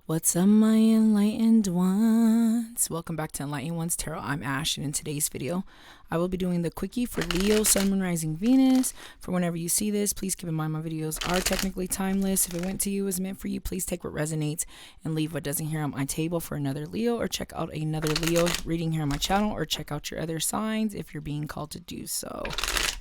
What's up, my enlightened ones? Welcome back to Enlightened Ones Tarot. I'm Ash, and in today's video, I will be doing the quickie for Leo, Sun, Moon, Rising, Venus. For whenever you see this, please keep in mind my videos are technically timeless. If it went to you, is meant for you, please take what resonates and leave what doesn't here on my table for another Leo, or check out another Leo reading here on my channel, or check out your other signs if you're being called to do so.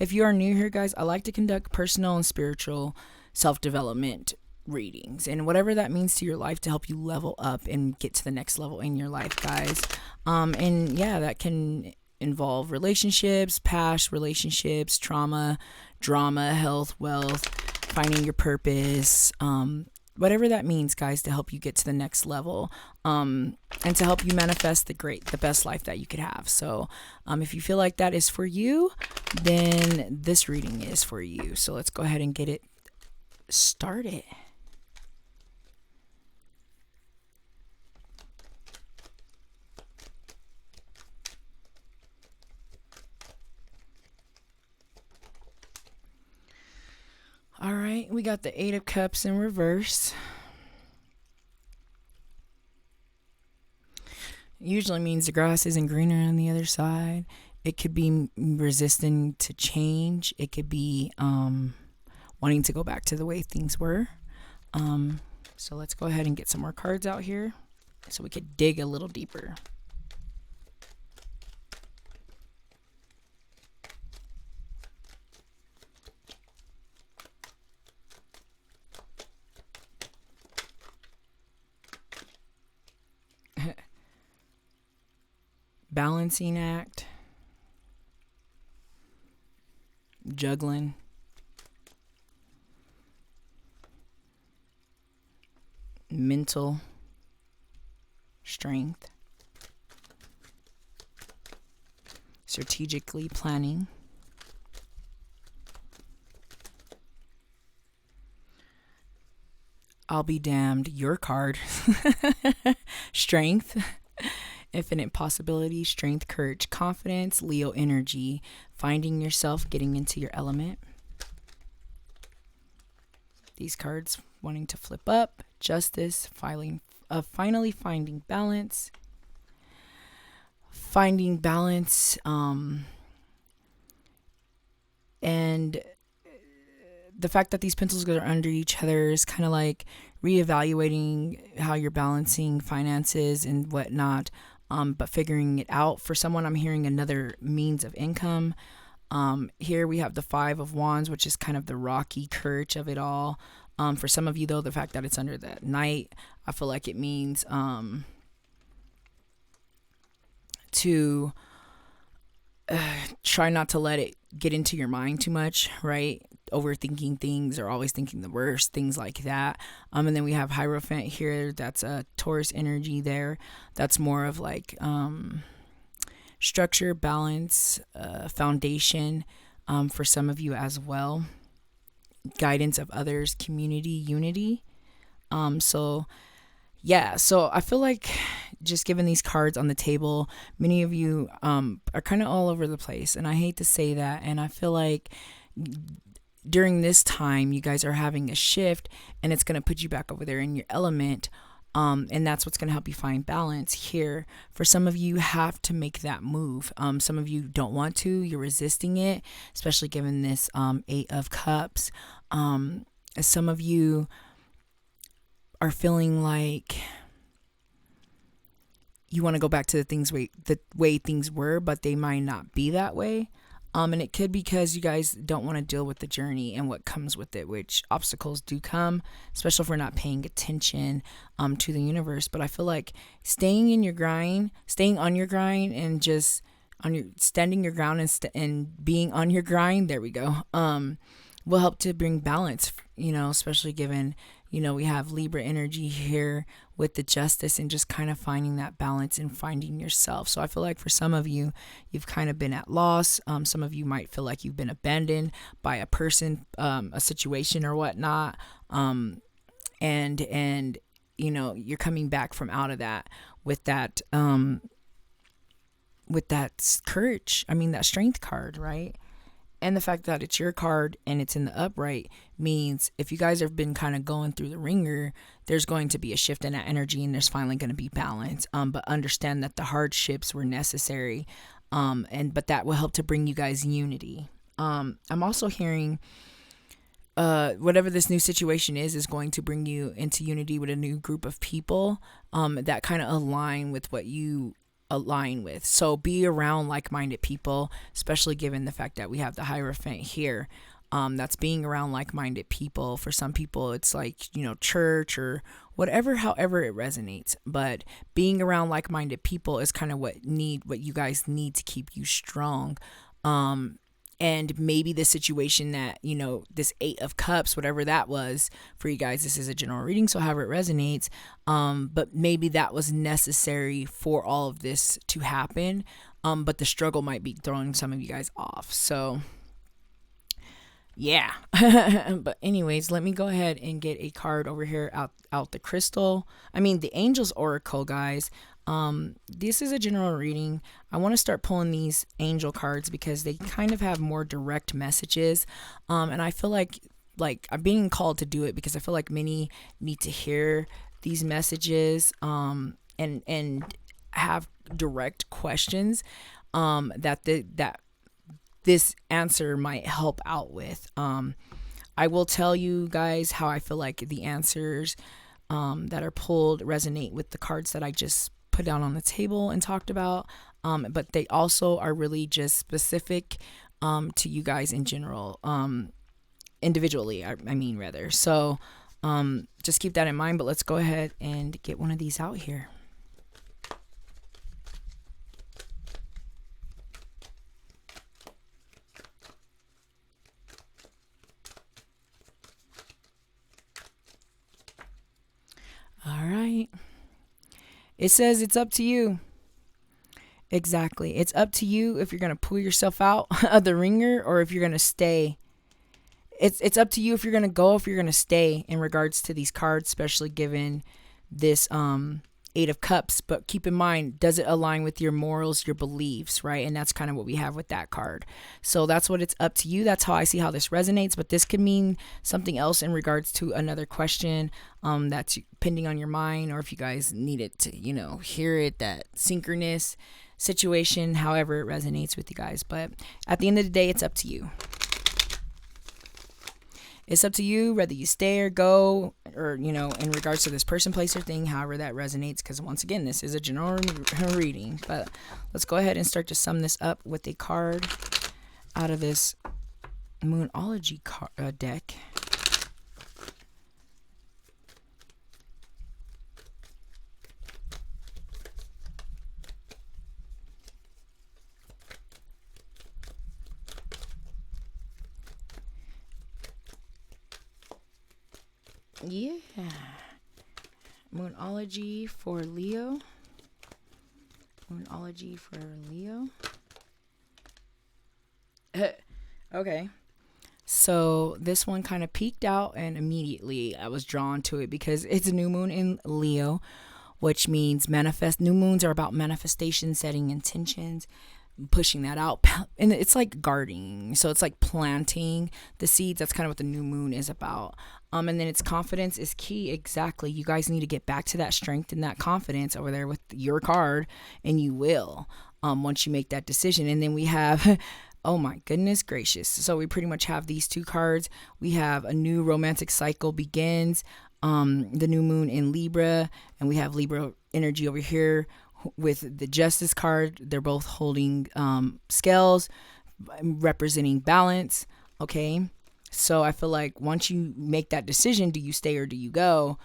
If you are new here, guys, I like to conduct personal and spiritual self-development readings and whatever that means to your life to help you level up and get to the next level in your life, guys. And yeah, that can involve relationships, past relationships, trauma, drama, health, wealth, finding your purpose, whatever that means, guys, to help you get to the next level, and to help you manifest the best life that you could have. So if you feel like that is for you, then this reading is for you. So let's go ahead and get it started. All right, we got the Eight of Cups in reverse. Usually means the grass isn't greener on the other side. It could be resisting to change. It could be wanting to go back to the way things were. So let's go ahead and get some more cards out here so we could dig a little deeper. Balancing act, juggling, mental strength, strategically planning, I'll be damned, your card, strength, infinite possibility, strength, courage, confidence, Leo energy, finding yourself, getting into your element. These cards wanting to flip up, justice, finally finding balance, and the fact that these pencils are under each other is kind of like reevaluating how you're balancing finances and whatnot. But figuring it out. For someone, I'm hearing another means of income. Here we have the Five of Wands, which is kind of the rocky courage of it all. For some of you, though, the fact that it's under that Knight, I feel like it means to try not to let it get into your mind too much, right? Overthinking things or always thinking the worst, things like that. And then we have Hierophant here. That's a Taurus energy there. That's more of like structure, balance, foundation for some of you as well. Guidance of others, community, unity. So I feel like just given these cards on the table, many of you are kind of all over the place, and I hate to say that, and I feel like during this time you guys are having a shift, and it's going to put you back over there in your element, and that's what's going to help you find balance here. For some of you, have to make that move. Some of you don't want to, you're resisting it, especially given this Eight of Cups. Some of you are feeling like you want to go back to the way things were, but they might not be that way. And it could be because you guys don't want to deal with the journey and what comes with it, which obstacles do come, especially if we're not paying attention to the universe. But I feel like staying on your grind, and just standing your ground and being on your grind. There we go. Will help to bring balance, especially given, we have Libra energy here with the Justice, and just kind of finding that balance and finding yourself. So I feel like for some of you, you've kind of been at loss. Some of you might feel like you've been abandoned by a person, a situation or whatnot. And you're coming back from out of that with that courage. That strength card, right? And the fact that it's your card and it's in the upright means if you guys have been kind of going through the ringer, there's going to be a shift in that energy and there's finally going to be balance. But understand that the hardships were necessary. But that will help to bring you guys unity. I'm also hearing whatever this new situation is going to bring you into unity with a new group of people that kind of align with what you align with. So be around like-minded people, especially given the fact that we have the Hierophant here. That's being around like-minded people. For some people it's like, you know, church or whatever, however it resonates, but being around like-minded people is kind of what you guys need to keep you strong. And maybe the situation that, you know, this 8 of Cups, whatever that was for you guys, this is a general reading, so however it resonates, but maybe that was necessary for all of this to happen, but the struggle might be throwing some of you guys off. So yeah. But anyways, let me go ahead and get a card over here out the crystal. I mean, the Angels Oracle, guys. This is a general reading. I want to start pulling these angel cards because they kind of have more direct messages. And I feel like I'm being called to do it because I feel like many need to hear these messages, and have direct questions, that this answer might help out with. I will tell you guys how I feel like the answers that are pulled resonate with the cards that I just put down on the table and talked about, but they also are really just specific to you guys in general, individually, I mean rather. So just keep that in mind, but let's go ahead and get one of these out here. All right. It says it's up to you. Exactly. It's up to you if you're going to pull yourself out of the ringer or if you're going to stay. It's up to you if you're going to go, if you're going to stay in regards to these cards, especially given this 8 of Cups. But keep in mind, does it align with your morals, your beliefs, right? And that's kind of what we have with that card. So that's what it's up to you. That's how I see how this resonates. But this could mean something else in regards to another question that's pending on your mind, or if you guys need it to, you know, hear it, that synchronous situation, however it resonates with you guys. But at the end of the day, it's up to you. It's up to you whether you stay or go, or, you know, in regards to this person, place, or thing, however that resonates. Because once again, this is a general reading. But let's go ahead and start to sum this up with a card out of this Moonology deck. Yeah. Moonology for Leo. Moonology for Leo. Okay. So this one kind of peeked out and immediately I was drawn to it because it's a new moon in Leo, which means manifest. New moons are about manifestation, setting intentions, pushing that out, and it's like gardening. So it's like planting the seeds. That's kind of what the new moon is about. And then it's confidence is key. Exactly. You guys need to get back to that strength and that confidence over there with your card, and you will, once you make that decision. And then we have oh my goodness gracious. So we pretty much have these two cards. We have a new romantic cycle begins, the new moon in Libra, and we have Libra energy over here with the Justice card. They're both holding scales representing balance. Okay. So I feel like once you make that decision, do you stay or do you go?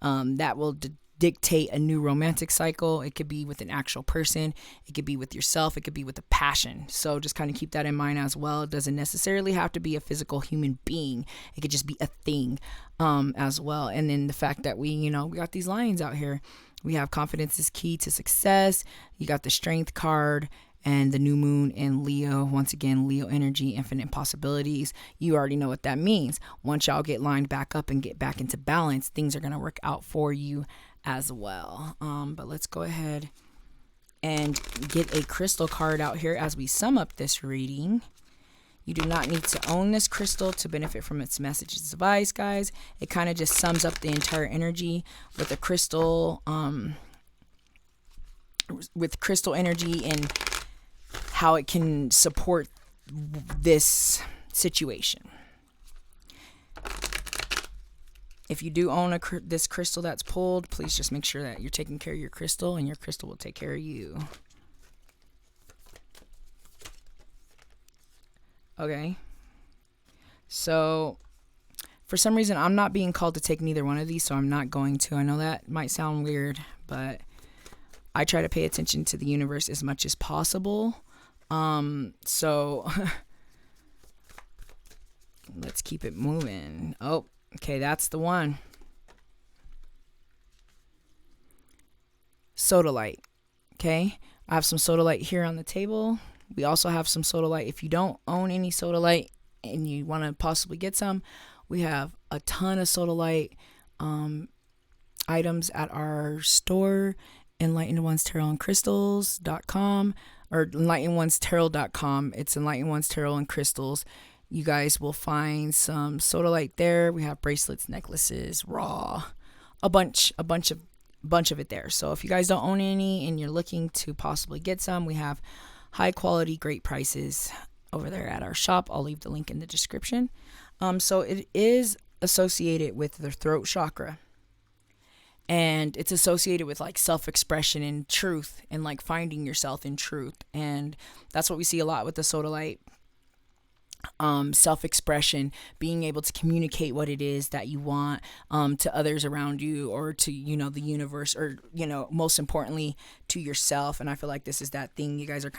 That will dictate a new romantic cycle. It could be with an actual person. It could be with yourself. It could be with a passion. So just kind of keep that in mind as well. It doesn't necessarily have to be a physical human being. It could just be a thing as well. And then the fact that we got these lions out here. We have confidence is key to success. You got the strength card and the new moon in Leo. Once again, Leo energy, infinite possibilities. You already know what that means. Once y'all get lined back up and get back into balance, things are going to work out for you as well. But let's go ahead and get a crystal card out here as we sum up this reading. You do not need to own this crystal to benefit from its messages advice, guys. It kind of just sums up the entire energy with the crystal, energy and how it can support this situation. If you do own this crystal that's pulled, please just make sure that you're taking care of your crystal, and your crystal will take care of you. Okay. So, for some reason, I'm not being called to take neither one of these, so I'm not going to. I know that might sound weird, but I try to pay attention to the universe as much as possible. So, let's keep it moving. Oh. Okay, that's the one. Sodalite. Okay, I have some Sodalite here on the table. We also have some Sodalite. If you don't own any Sodalite and you want to possibly get some, we have a ton of Sodalite items at our store, Enlightened Ones Tarot and Crystals.com, or EnlightenedOnesTarot.com. It's Enlightened Ones Tarot and Crystals. You guys will find some Sodalite there. We have bracelets, necklaces, raw, a bunch of it there. So if you guys don't own any and you're looking to possibly get some, we have high quality, great prices over there at our shop. I'll leave the link in the description. So it is associated with the throat chakra, and it's associated with like self-expression and truth, and like finding yourself in truth. And that's what we see a lot with the Sodalite. Self-expression, being able to communicate what it is that you want to others around you, or to, you know, the universe, or, you know, most importantly to yourself. And I feel like this is that thing. You guys are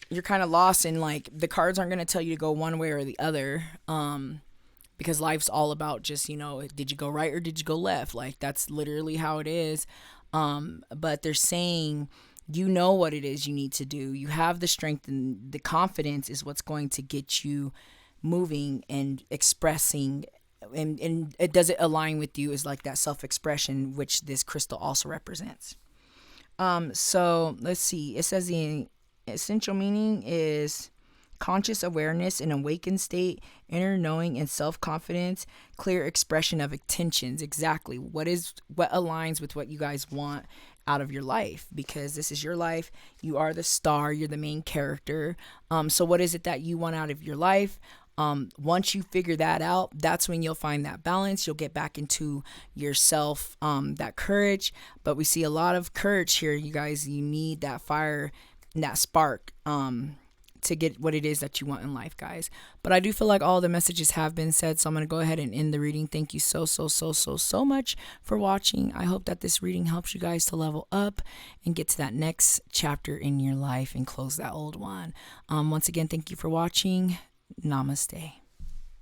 you're kind of lost in, like, the cards aren't going to tell you to go one way or the other, because life's all about just, you know, did you go right or did you go left? Like, that's literally how it is. But they're saying, you know what it is you need to do. You have the strength, and the confidence is what's going to get you moving and expressing. And it does it align with you, is like that self-expression, which this crystal also represents. So let's see. It says the essential meaning is conscious awareness, an awakened state, inner knowing and self-confidence, clear expression of intentions. Exactly. What aligns with what you guys want out of your life, because this is your life. You are the star. You're the main character. So what is it that you want out of your life? Once you figure that out, that's when you'll find that balance. You'll get back into yourself, that courage. But we see a lot of courage here, you guys. You need that fire and that spark, to get what it is that you want in life, guys. But I do feel like all the messages have been said, so I'm going to go ahead and end the reading. Thank you so much for watching. I hope that this reading helps you guys to level up and get to that next chapter in your life and close that old one. Once again, thank you for watching. Namaste.